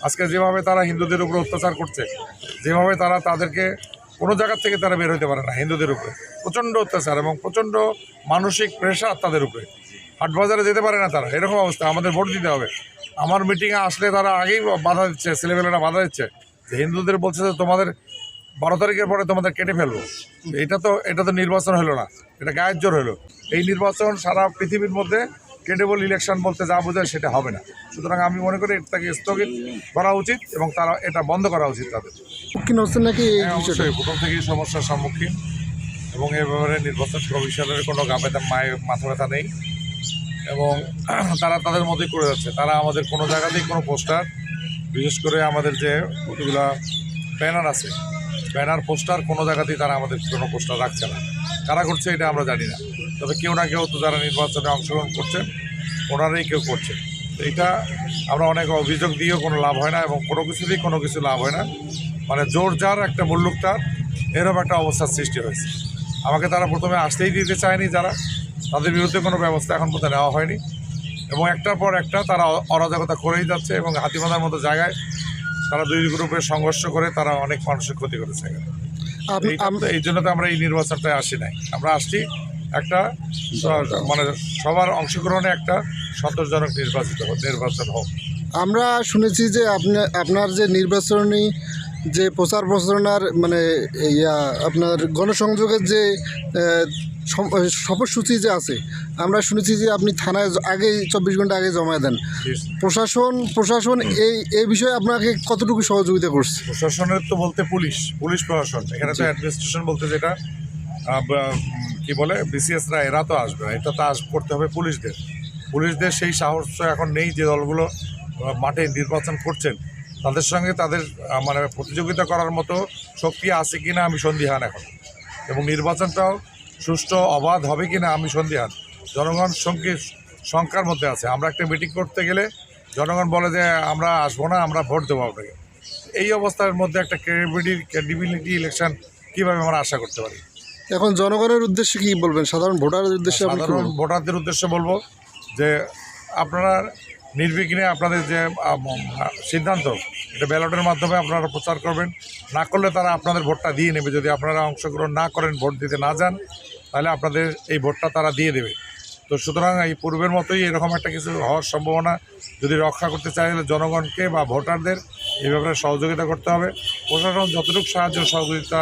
আজকে যেভাবে তারা হিন্দুদের উপরে অত্যাচার করছে, যেভাবে তারা তাদেরকে কোনো জায়গার থেকে তারা বের হতে পারে না, হিন্দুদের উপরে প্রচণ্ড অত্যাচার এবং প্রচণ্ড মানসিক প্রেশার তাদের উপরে, হাটবাজারে যেতে পারে না তারা, এরকম অবস্থা। আমাদের ভোট দিতে হবে। আমার মিটিংয়ে আসলে তারা আগেই বাধা দিচ্ছে, ছেলেবেলেরা বাধা দিচ্ছে যে হিন্দুদের বলছে যে তোমাদের 12 তারিখের পরে তোমাদের কেটে ফেলবো। এটা তো নির্বাচন হলো না, এটা গায়ের জোর হলো। এই নির্বাচন সারা পৃথিবীর মধ্যে ক্রেডিবল ইলেকশন বলতে যা বোঝায় সেটা হবে না। সুতরাং আমি মনে করি এটাকে স্থগিত করা উচিত এবং তারা এটা বন্ধ করা উচিত তাদের। সম্মুখীন হচ্ছেন নাকি? অবশ্যই প্রথম থেকেই সমস্যার সম্মুখীন এবং এ ব্যাপারে নির্বাচন কমিশনের কোনো মাথা ব্যথা নেই এবং তারা তাদের মধ্যেই করে যাচ্ছে। তারা আমাদের কোনো জায়গাতেই কোনো পোস্টার, বিশেষ করে আমাদের যে কতগুলা ব্যানার আছে, ব্যানার পোস্টার কোনো জায়গাতেই তারা আমাদের কোনো পোস্টার রাখছে না। কারা করছে এটা আমরা জানি না, তবে কেউ না কেউ তো যারা নির্বাচনে অংশগ্রহণ করছেন ওনারাই কেউ করছে। তো এটা আমরা অনেক অভিযোগ দিয়েও কোনো লাভ হয় না এবং কোনো কিছুতেই কোনো কিছু লাভ হয় না। মানে জোর যার একটা মুল্লুক তার, এরকম একটা অবস্থার সৃষ্টি হয়েছে। আমাকে তারা প্রথমে আসতেই দিতে চায়নি, যারা তাদের বিরুদ্ধে কোনো ব্যবস্থা এখন পর্যন্ত নেওয়া হয়নি এবং একটার পর একটা তারা অরাজকতা করেই যাচ্ছে এবং হাতিমাথার মতো জায়গায় তারা দুই গ্রুপের সংঘর্ষ করে তারা অনেক মানুষের ক্ষতি করেছে। এই জন্য তো আমরা এই নির্বাচনটায় আসি নাই। আমরা আসছি একটা মানে সবার অংশগ্রহণে একটা সন্তোষজনক নির্বাচন হোক। আমরা শুনেছি যে আপনার যে নির্বাচনী যে প্রচার প্রচারণার মানে আপনার গণসংযোগের যে সফরসূচি যে আছে, আমরা শুনেছি যে আপনি থানায় আগে 24 ঘন্টা আগে জমা দেন। প্রশাসন এই বিষয়ে আপনাকে কতটুকু সহযোগিতা করছে? প্রশাসনের তো বলতে পুলিশ প্রশাসন, এখানে তো অ্যাডমিনিস্ট্রেশন বলতে যেটা কি বলে বিসিএসরা, এরা তো আসবে না, এটা তো করতে হবে পুলিশদের সেই সাহস এখন নেই যে দলগুলো মাঠে নির্বাচন করছেন তাদের সঙ্গে তাদের মানে প্রতিযোগিতা করার মতো শক্তি আছে কি না আমি সন্দিহান এখন, এবং নির্বাচনটাও সুষ্ঠু অবাধ হবে কি না আমি সন্দিহান। জনগণ শঙ্কার মধ্যে আছে। আমরা একটা মিটিং করতে গেলে জনগণ বলে যে আমরা আসবো না, আমরা ভোট দেবো আপনাকে। এই অবস্থার মধ্যে একটা ক্রেডিবিলিটি ইলেকশন কীভাবে আমরা আশা করতে পারি? এখন জনগণের উদ্দেশ্যে কী বলবেন? সাধারণ ভোটারের উদ্দেশ্যে? সাধারণ ভোটারদের উদ্দেশ্যে বলবো যে আপনারা নির্বিঘ্নে আপনাদের যে সিদ্ধান্ত এটা ব্যালটের মাধ্যমে আপনারা প্রচার করবেন। না করলে তারা আপনাদের ভোটটা দিয়ে নেবে। যদি আপনারা অংশগ্রহণ না করেন, ভোট দিতে না যান, তাহলে আপনাদের এই ভোটটা তারা দিয়ে দেবে। তো সুতরাং এই পূর্বের মতোই এরকম একটা কিছু হওয়ার সম্ভাবনা যদি রক্ষা করতে চাই, তাহলে জনগণকে বা ভোটারদের এই ব্যাপারে সহযোগিতা করতে হবে। প্রশাসন যতটুকু সাহায্য সহযোগিতা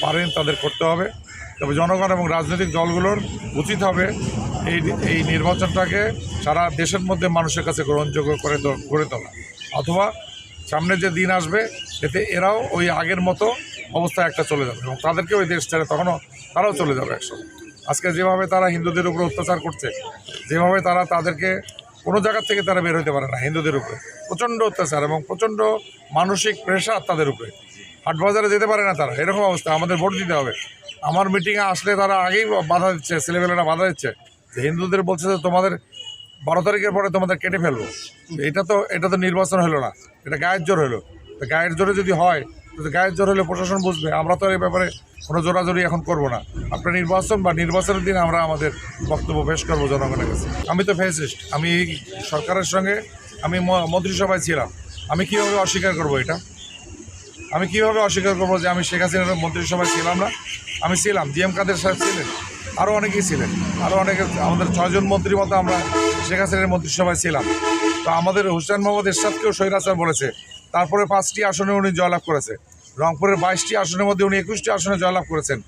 পারেন তাদের করতে হবে। তবে জনগণ এবং রাজনৈতিক দলগুলোর উচিত হবে এই নির্বাচনটাকে সারা দেশের মধ্যে মানুষের কাছে গ্রহণযোগ্য করে তোলা, অথবা সামনে যে দিন আসবে এতে এরাও ওই আগের মতো অবস্থায় একটা চলে যাবে এবং তাদেরকে ওই দেশ ছেড়ে তখনও তারাও চলে যাবে একসঙ্গে। আজকে যেভাবে তারা হিন্দুদের উপরে অত্যাচার করছে, যেভাবে তারা তাদেরকে কোনো জায়গার থেকে তারা বের হতে পারে না, হিন্দুদের উপরে প্রচণ্ড অত্যাচার এবং প্রচণ্ড মানসিক প্রেশার তাদের উপরে, হাটবাজারে যেতে পারে না তারা, এরকম অবস্থা। আমাদের ভোট দিতে হবে। আমার মিটিংয়ে আসলে তারা আগেই বাধা দিচ্ছে, ছেলেবেলেরা বাধা দিচ্ছে যে হিন্দুদের বলছে যে তোমাদের 12 তারিখের পরে তোমাদের কেটে ফেলবো। এটা তো নির্বাচন হলো না, এটা গায়ের জোর হলো। তো গায়ের জোরে যদি হয়, তো গায়ের জোর হলে প্রশাসন বুঝবে। আমরা তো এই ব্যাপারে কোনো জোরাজোরি এখন করবো না। আপনার নির্বাচনের দিন আমরা আমাদের বক্তব্য পেশ করবো জনগণের কাছে। আমি তো ফ্যাসিস্ট, আমি সরকারের সঙ্গে আমি মন্ত্রিসভায় ছিলাম। আমি কীভাবে অস্বীকার করবো এটা? আমি কীভাবে অস্বীকার করবো যে আমি শেখ হাসিনার মন্ত্রিসভায় ছিলাম না? আমি ছিলাম। জিএম কাদের সাহেব ছিলেন, আরও অনেকেই ছিলেন, আরও অনেকে, আমাদের 6 জন মন্ত্রী মতো আমরা শেখ হাসিনার মন্ত্রিসভায় ছিলাম। তো আমাদের হোসেন মোহাম্মদ এরশাদকেও স্বৈরাচার বলেছে। তারপরে 5টি আসনে উনি জয়লাভ করেছে। রংপুরের 22টি আসনের মধ্যে উনি 21টি আসনে জয়লাভ করেছেন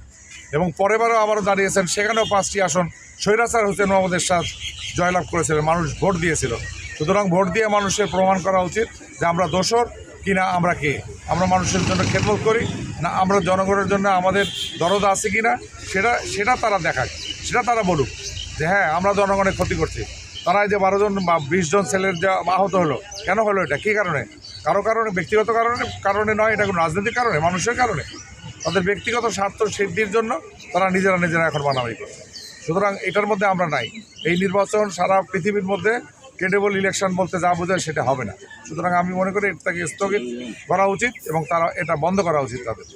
এবং পরেরবারও আবারও দাঁড়িয়েছেন, সেখানেও 5টি আসন স্বৈরাচার হোসেন মোহাম্মদ এরশাদ জয়লাভ করেছিলেন। মানুষ ভোট দিয়েছিল। সুতরাং ভোট দিয়ে মানুষের প্রমাণ করা উচিত যে আমরা দোষর কিনা, আমরা কে, আমরা মানুষের জন্য খেদমত করি না, আমরা জনগণের জন্য আমাদের দরদ আছে কিনা, সেটা তারা দেখাক, সেটা তারা বলুক যে হ্যাঁ আমরা জনগণের ক্ষতি করছি। তারা এই যে 12 জন বা 20 জন ছেলের যে আহত হলো, কেন হলো এটা? কী কারণে? কারণে ব্যক্তিগত কারণে নয়, এটা কোনো রাজনৈতিক কারণে, মানুষের কারণে, তাদের ব্যক্তিগত স্বার্থ সিদ্ধির জন্য তারা নিজেরা এখন মানামারি করে। সুতরাং এটার মধ্যে আমরা নাই। এই নির্বাচন সারা পৃথিবীর মধ্যে ক্রেডিবল ইলেকশন বলতে যা বোঝায় সেটা হবে না। সুতরাং আমি মনে করি এটাকে স্থগিত করা উচিত এবং তারা এটা বন্ধ করা উচিত তাদের।